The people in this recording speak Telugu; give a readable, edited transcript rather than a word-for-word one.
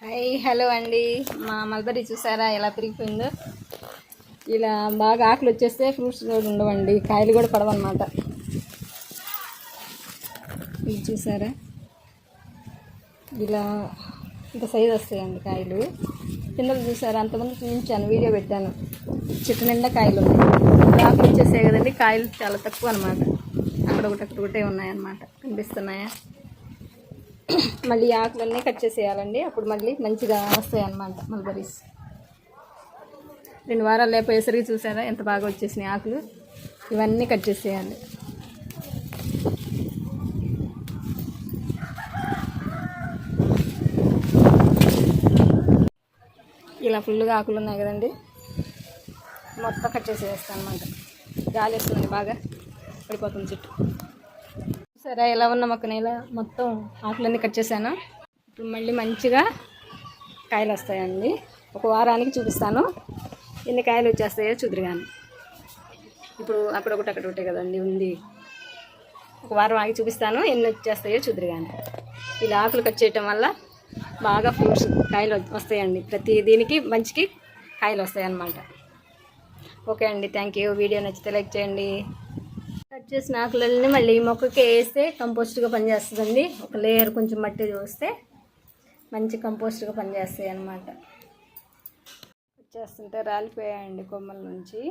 హాయ్ హలో అండి. మా మల్బరీ చూసారా ఎలా పెరిగిపోయిందో. ఇలా బాగా ఆకులు వచ్చేస్తే ఫ్రూట్స్ కూడా ఉండవండి, కాయలు కూడా పడవన్నమాట. ఇది చూసారా ఇలా ఇంత సైజు వస్తాయండి కాయలు. కిందలు చూసారా, అంతమంది చూపించాను, వీడియో పెట్టాను. చెట్టు నిండా కాయలు ఉన్నాయి. ఆకులు వచ్చేసాయి కదండి, కాయలు చాలా తక్కువ అనమాట. అక్కడ ఒకటే ఉన్నాయన్నమాట, కనిపిస్తున్నాయా. మళ్ళీ ఆకులన్నీ కట్ చేసేయాలండి, అప్పుడు మళ్ళీ మంచిగా వస్తాయి అన్నమాట మల్బరీస్. 2 వారాలు లేకపోయేసరికి చూసారా ఎంత బాగా వచ్చేసినాయి ఆకులు. ఇవన్నీ కట్ చేసేయాలి. ఇలా ఫుల్గా ఆకులు ఉన్నాయి కదండి, మొత్తం కట్ చేసేస్తాను అనమాట. గాలి వస్తుంది, బాగా పడిపోతుంది చెట్టు. సరే ఎలా ఉన్న మొక్కని ఇలా మొత్తం ఆకులన్నీ కట్ చేశాను. ఇప్పుడు మళ్ళీ మంచిగా కాయలు వస్తాయండి. ఒక వారానికి చూపిస్తాను ఎన్ని కాయలు వచ్చేస్తాయో చూద్దరు. కానీ ఇప్పుడు అక్కడ ఒకటే కదండి ఉంది. ఒక వారం ఆగి చూపిస్తాను ఎన్ని వచ్చేస్తాయో చూద్దరు. కానీ ఇలా ఆకులు కట్ చేయటం వల్ల బాగా ఫ్రూట్స్ కాయలు వస్తాయండి. ప్రతి దీనికి మంచికి కాయలు వస్తాయి అన్నమాట. ఓకే అండి, థ్యాంక్ యూ. వీడియో నచ్చితే లైక్ చేయండి. కట్ చేసిన ఆకులన్నీ మళ్ళీ మొక్కకి వేస్తే కంపోస్ట్గా పనిచేస్తుందండి. ఒక లేయర్ కొంచెం మట్టి చూస్తే మంచి కంపోస్ట్గా పనిచేస్తాయి అన్నమాట. వచ్చేస్తుంటే రాలిపోయాయండి కొమ్మల నుంచి.